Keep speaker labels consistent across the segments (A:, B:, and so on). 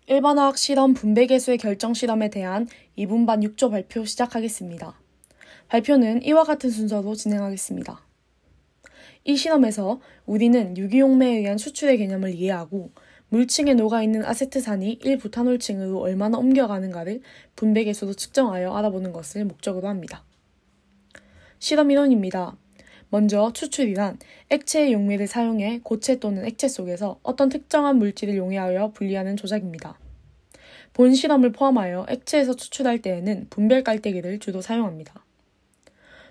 A: 일반화학 실험 분배계수의 결정 실험에 대한 2분반 6조 발표 시작하겠습니다. 발표는 이와 같은 순서로 진행하겠습니다. 이 실험에서 우리는 유기용매에 의한 추출의 개념을 이해하고 물층에 녹아있는 아세트산이 1부탄올층으로 얼마나 옮겨가는가를 분배계수로 측정하여 알아보는 것을 목적으로 합니다. 실험 이론입니다. 먼저 추출이란 액체의 용매를 사용해 고체 또는 액체 속에서 어떤 특정한 물질을 용해하여 분리하는 조작입니다. 본 실험을 포함하여 액체에서 추출할 때에는 분별 깔때기를 주로 사용합니다.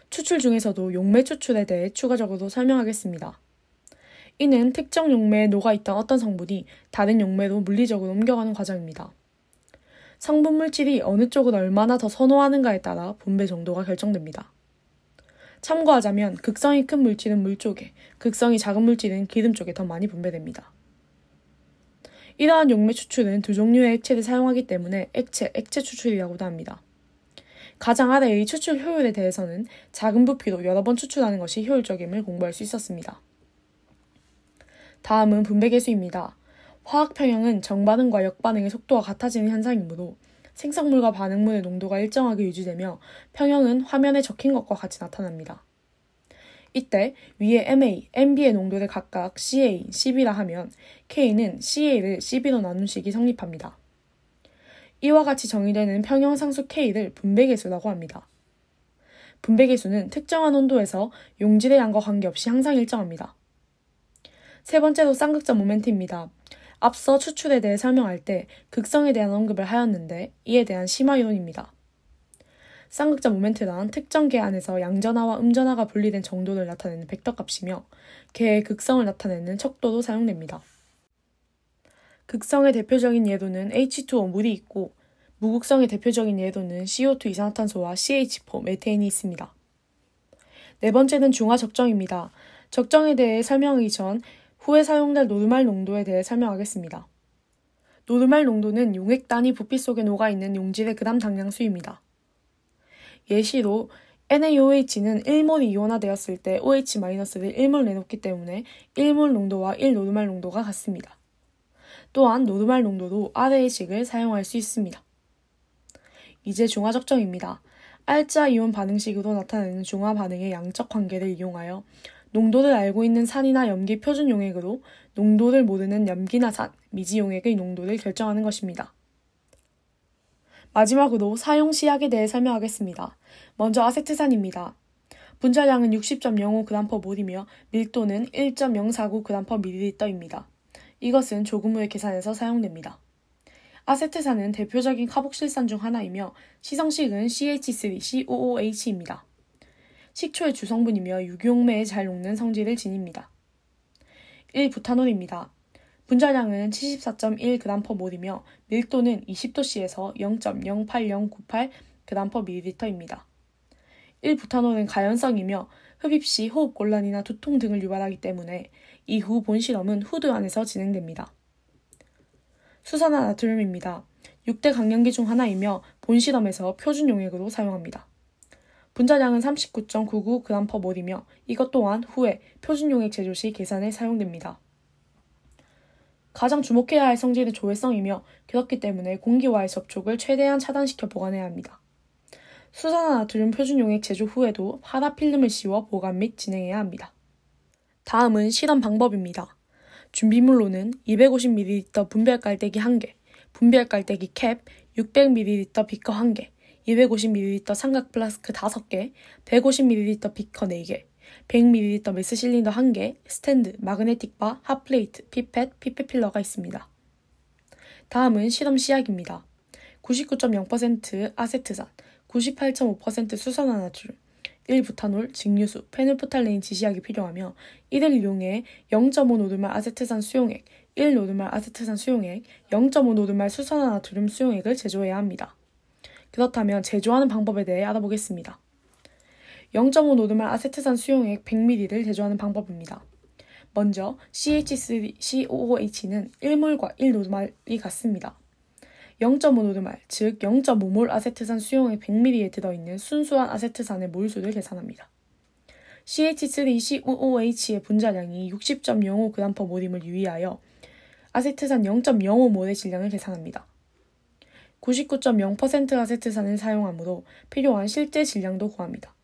A: 추출 중에서도 용매 추출에 대해 추가적으로 설명하겠습니다. 이는 특정 용매에 녹아있던 어떤 성분이 다른 용매로 물리적으로 옮겨가는 과정입니다. 성분 물질이 어느 쪽을 얼마나 더 선호하는가에 따라 분배 정도가 결정됩니다. 참고하자면 극성이 큰 물질은 물 쪽에, 극성이 작은 물질은 기름 쪽에 더 많이 분배됩니다. 이러한 용매 추출은 두 종류의 액체를 사용하기 때문에 액체 추출이라고도 합니다. 가장 아래의 추출 효율에 대해서는 작은 부피로 여러 번 추출하는 것이 효율적임을 공부할 수 있었습니다. 다음은 분배계수입니다. 화학 평형은 정반응과 역반응의 속도가 같아지는 현상이므로 생성물과 반응물의 농도가 일정하게 유지되며 평형은 화면에 적힌 것과 같이 나타납니다. 이때 위에 MA, MB의 농도를 각각 CA, CB라 하면 K는 CA를 CB로 나눈 식이 성립합니다. 이와 같이 정의되는 평형상수 K를 분배계수라고 합니다. 분배계수는 특정한 온도에서 용질의 양과 관계없이 항상 일정합니다. 세 번째로 쌍극자 모멘트입니다. 앞서 추출에 대해 설명할 때 극성에 대한 언급을 하였는데 이에 대한 심화 이론입니다. 쌍극자 모멘트란 특정 계 안에서 양전하와 음전하가 분리된 정도를 나타내는 벡터값이며 계의 극성을 나타내는 척도로 사용됩니다. 극성의 대표적인 예로는 H2O 물이 있고 무극성의 대표적인 예로는 CO2 이산화탄소와 CH4 메테인이 있습니다. 네 번째는 중화 적정입니다. 적정에 대해 설명하기 전 후에 사용될 노르말 농도에 대해 설명하겠습니다. 노르말 농도는 용액 단위 부피 속에 녹아있는 용질의 그람 당량 수입니다. 예시로 NaOH는 1몰이 이온화되었을 때 OH-를 1몰 내놓기 때문에 1몰 농도와 1노르말 농도가 같습니다. 또한 노르말 농도로 아래의 식을 사용할 수 있습니다. 이제 중화 적정입니다. 알자 이온 반응식으로 나타내는 중화 반응의 양적 관계를 이용하여 농도를 알고 있는 산이나 염기 표준 용액으로 농도를 모르는 염기나 산, 미지 용액의 농도를 결정하는 것입니다. 마지막으로 사용 시약에 대해 설명하겠습니다. 먼저 아세트산입니다. 분자량은 60.05g/몰이며 밀도는 1.049g/ml입니다. 이것은 조금후에 계산해서 사용됩니다. 아세트산은 대표적인 카복실산 중 하나이며 시성식은 CH3COOH입니다. 식초의 주성분이며 유기용매에 잘 녹는 성질을 지닙니다. 1부탄올입니다. 분자량은 74.1g/몰이며 밀도는 20도씨에서 0.08098g/ml입니다. 1부탄올은 가연성이며 흡입 시 호흡곤란이나 두통 등을 유발하기 때문에 이후 본 실험은 후드 안에서 진행됩니다. 수산화나트륨입니다. 6대 강염기 중 하나이며 본 실험에서 표준 용액으로 사용합니다. 분자량은 39.99g/몰이며 이것 또한 후에 표준 용액 제조 시 계산에 사용됩니다. 가장 주목해야 할 성질은 조회성이며 그렇기 때문에 공기와의 접촉을 최대한 차단시켜 보관해야 합니다. 수산화나트륨 표준 용액 제조 후에도 파라필름을 씌워 보관 및 진행해야 합니다. 다음은 실험 방법입니다. 준비물로는 250ml 분별 깔때기 1개, 분별 깔때기 캡, 600ml 비커 1개, 250ml 삼각 플라스크 5개, 150ml 비커 4개, 100ml 메스 실린더 1개, 스탠드, 마그네틱 바, 핫플레이트, 피펫, 피펫필러가 있습니다. 다음은 실험 시약입니다. 99.0% 아세트산, 98.5% 수산화나트륨, 1부탄올, 직류수, 페놀프탈레인 지시약이 필요하며 이를 이용해 0.5노르말 아세트산 수용액, 1노르말 아세트산 수용액, 0.5노르말 수산화나트륨 수용액을 제조해야 합니다. 그렇다면 제조하는 방법에 대해 알아보겠습니다. 0.5노르말 아세트산 수용액 100ml를 제조하는 방법입니다. 먼저 CH3COOH는 1몰과 1노르말이 같습니다. 0.5노르말, 즉 0.5몰 아세트산 수용액 100ml에 들어있는 순수한 아세트산의 몰수를 계산합니다. CH3COOH의 분자량이 60.05g/몰임을 유의하여 아세트산 0.05몰의 질량을 계산합니다. 99.0% 아세트산을 사용하므로 필요한 실제 질량도 구합니다.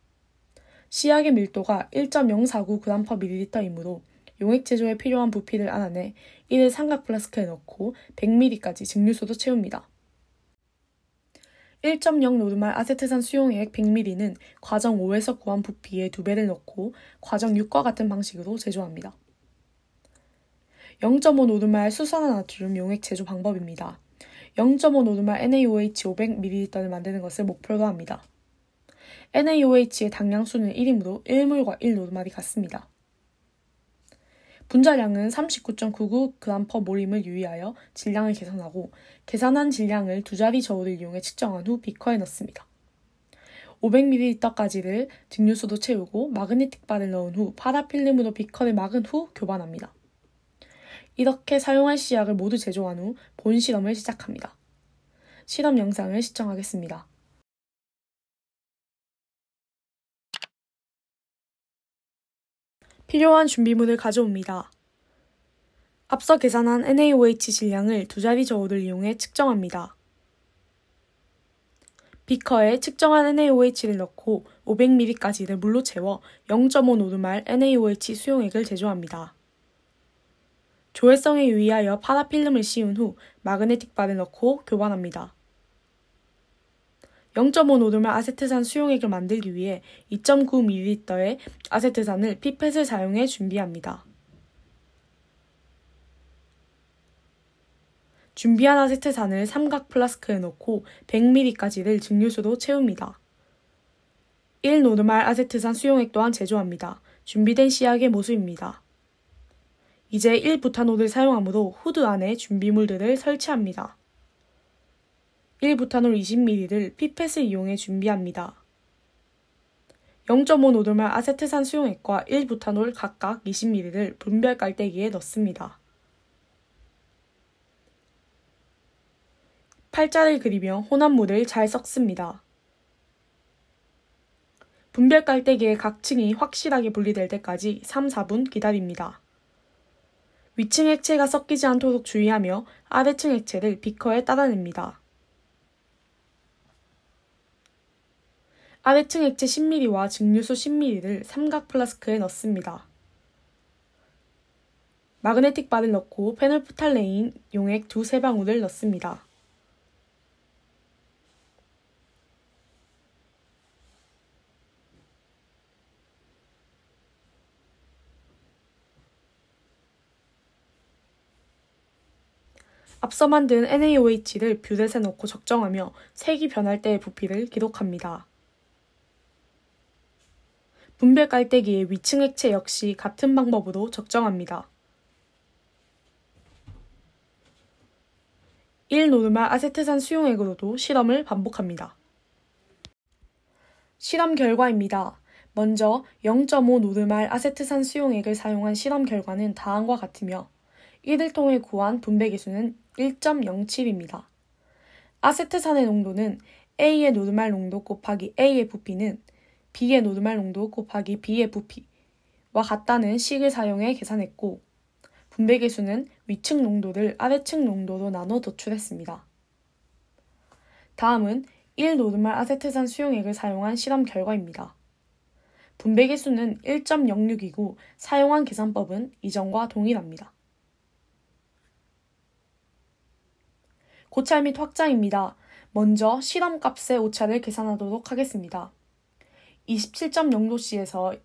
A: 시약의 밀도가 1.049g/ml이므로 용액 제조에 필요한 부피를 알아내 이를 삼각 플라스크에 넣고 100ml까지 증류소도 채웁니다. 1.0노르말 아세트산 수용액 100ml는 과정 5에서 구한 부피의 2배를 넣고 과정 6과 같은 방식으로 제조합니다. 0.5노르말 수산화나트륨 용액 제조 방법입니다. 0.5노르말 NaOH 500ml를 만드는 것을 목표로 합니다. NaOH의 당량수는 1이므로 1몰과 1노르말이 같습니다. 분자량은 39.99g/몰임을 유의하여 질량을 계산하고 계산한 질량을 두 자리 저울을 이용해 측정한 후 비커에 넣습니다. 500ml까지를 증류소도 채우고 마그네틱 바를 넣은 후 파라필름으로 비커를 막은 후 교반합니다. 이렇게 사용할 시약을 모두 제조한 후 본 실험을 시작합니다. 실험 영상을 시청하겠습니다. 필요한 준비물을 가져옵니다. 앞서 계산한 NaOH 질량을 두 자리 저울을 이용해 측정합니다. 비커에 측정한 NaOH를 넣고 500ml까지를 물로 채워 0.5노르말 NaOH 수용액을 제조합니다. 조회성에 유의하여 파라필름을 씌운 후 마그네틱 바를 넣고 교반합니다. 0.5노르말 아세트산 수용액을 만들기 위해 2.9ml의 아세트산을 피펫을 사용해 준비합니다. 준비한 아세트산을 삼각 플라스크에 넣고 100ml까지를 증류소로 채웁니다. 1노르말 아세트산 수용액 또한 제조합니다. 준비된 시약의 모수입니다. 이제 1부타놀을 사용하므로 후드 안에 준비물들을 설치합니다. 1부타놀 20ml를 피펫을 이용해 준비합니다. 0.5노르말 아세트산 수용액과 1부타놀 각각 20ml를 분별 깔때기에 넣습니다. 팔자를 그리며 혼합물을 잘 섞습니다. 분별 깔때기의 각 층이 확실하게 분리될 때까지 3-4분 기다립니다. 위층 액체가 섞이지 않도록 주의하며 아래층 액체를 비커에 따라냅니다. 아래층 액체 10ml와 증류소 10ml를 삼각 플라스크에 넣습니다. 마그네틱 바를 넣고 페놀프탈레인 용액 2-3방울을 넣습니다. 앞서 만든 NaOH를 뷰렛에 넣고 적정하며 색이 변할 때의 부피를 기록합니다. 분별 깔때기의 위층 액체 역시 같은 방법으로 적정합니다. 1노르말 아세트산 수용액으로도 실험을 반복합니다. 실험 결과입니다. 먼저 0.5노르말 아세트산 수용액을 사용한 실험 결과는 다음과 같으며 이를 통해 구한 분배 계수는 1.07입니다. 아세트산의 농도는 A의 노르말 농도 곱하기 A의 부피는 B의 노르말 농도 곱하기 B의 부피와 같다는 식을 사용해 계산했고 분배 계수는 위층 농도를 아래층 농도로 나눠 도출했습니다. 다음은 1노르말 아세트산 수용액을 사용한 실험 결과입니다. 분배 계수는 1.06이고 사용한 계산법은 이전과 동일합니다. 고찰 및 확장입니다. 먼저 실험값의 오차를 계산하도록 하겠습니다. 27.0도씨에서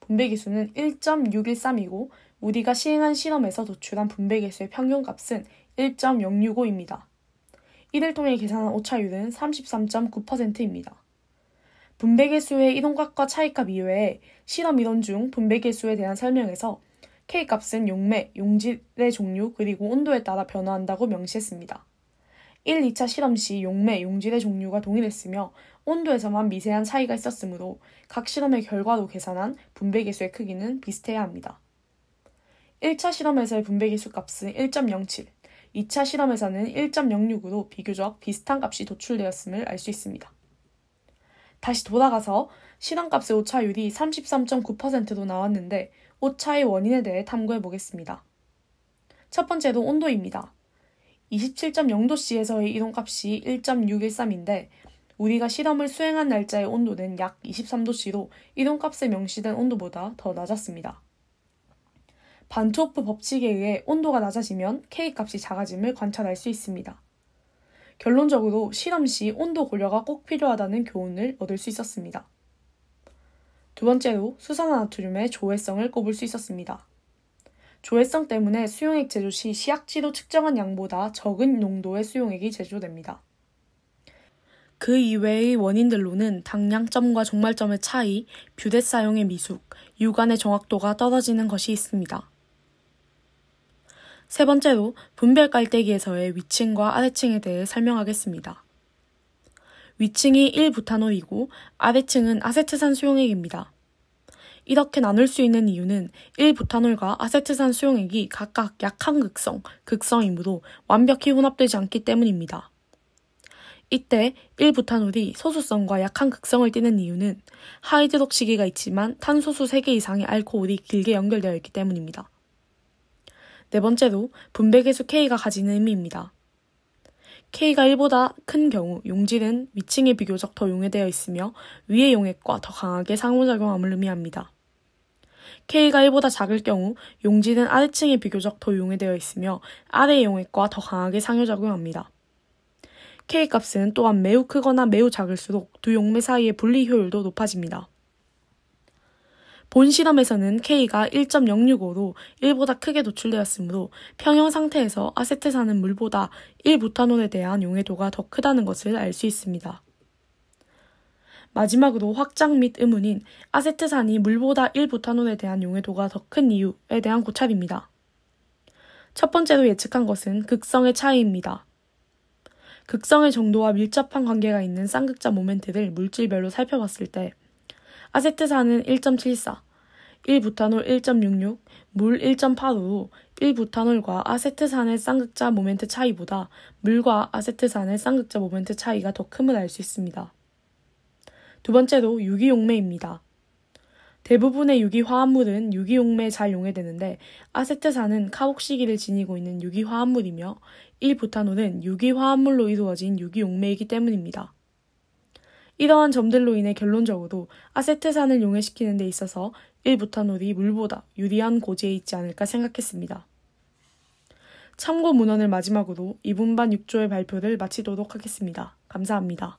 A: 분배 계수는 1.613이고 우리가 시행한 실험에서 도출한 분배 계수의 평균값은 1.065입니다. 이를 통해 계산한 오차율은 33.9%입니다. 분배 계수의 이론값과 차이값 이외에 실험 이론 중 분배 계수에 대한 설명에서 K값은 용매, 용질의 종류 그리고 온도에 따라 변화한다고 명시했습니다. 1, 2차 실험 시 용매, 용질의 종류가 동일했으며 온도에서만 미세한 차이가 있었으므로 각 실험의 결과로 계산한 분배계수의 크기는 비슷해야 합니다. 1차 실험에서의 분배계수 값은 1.07, 2차 실험에서는 1.06으로 비교적 비슷한 값이 도출되었음을 알 수 있습니다. 다시 돌아가서 실험값의 오차율이 33.9%로 나왔는데 오차의 원인에 대해 탐구해 보겠습니다. 첫 번째도 온도입니다. 27.0도씨에서의 이동값이 1.613인데 우리가 실험을 수행한 날짜의 온도는 약 23도씨로 이동값에 명시된 온도보다 더 낮았습니다. 반트호프 법칙에 의해 온도가 낮아지면 K값이 작아짐을 관찰할 수 있습니다. 결론적으로 실험 시 온도 고려가 꼭 필요하다는 교훈을 얻을 수 있었습니다. 두 번째로 수산화나트륨의 조회성을 꼽을 수 있었습니다. 조회성 때문에 수용액 제조 시 시약지로 측정한 양보다 적은 농도의 수용액이 제조됩니다. 그 이외의 원인들로는 당량점과 종말점의 차이, 뷰댓 사용의 미숙, 유관의 정확도가 떨어지는 것이 있습니다. 세 번째로 분별 깔때기에서의 위층과 아래층에 대해 설명하겠습니다. 위층이 1부타놀이고 아래층은 아세트산 수용액입니다. 이렇게 나눌 수 있는 이유는 1부타놀과 아세트산 수용액이 각각 약한 극성이므로 완벽히 혼합되지 않기 때문입니다. 이때 1부타놀이 소수성과 약한 극성을 띠는 이유는 하이드록 시기가 있지만 탄소수 3개 이상의 알코올이 길게 연결되어 있기 때문입니다. 네 번째로 분배계수 K가 가지는 의미입니다. K가 1보다 큰 경우 용질은 위층에 비교적 더 용해되어 있으며 위의 용액과 더 강하게 상호작용함을 의미합니다. K가 1보다 작을 경우 용질은 아래층에 비교적 더 용해되어 있으며 아래의 용액과 더 강하게 상호작용합니다. K값은 또한 매우 크거나 매우 작을수록 두 용매 사이의 분리 효율도 높아집니다. 본 실험에서는 K가 1.065로 1보다 크게 노출되었으므로 평형 상태에서 아세트산은 물보다 1부타놀에 대한 용해도가 더 크다는 것을 알 수 있습니다. 마지막으로 확장 및 의문인 아세트산이 물보다 1부타놀에 대한 용해도가 더 큰 이유에 대한 고찰입니다. 첫 번째로 예측한 것은 극성의 차이입니다. 극성의 정도와 밀접한 관계가 있는 쌍극자 모멘트를 물질별로 살펴봤을 때 아세트산은 1.74, 1부타놀 1.66, 물 1.85로 1부타놀과 아세트산의 쌍극자 모멘트 차이보다 물과 아세트산의 쌍극자 모멘트 차이가 더 큼을 알 수 있습니다. 두 번째로 유기용매입니다. 대부분의 유기화합물은 유기용매에 잘 용해되는데 아세트산은 카복시기를 지니고 있는 유기화합물이며 1부타놀은 유기화합물로 이루어진 유기용매이기 때문입니다. 이러한 점들로 인해 결론적으로 아세트산을 용해시키는 데 있어서 1부타놀이 물보다 유리한 고지에 있지 않을까 생각했습니다. 참고 문헌을 마지막으로 2분반 6조의 발표를 마치도록 하겠습니다. 감사합니다.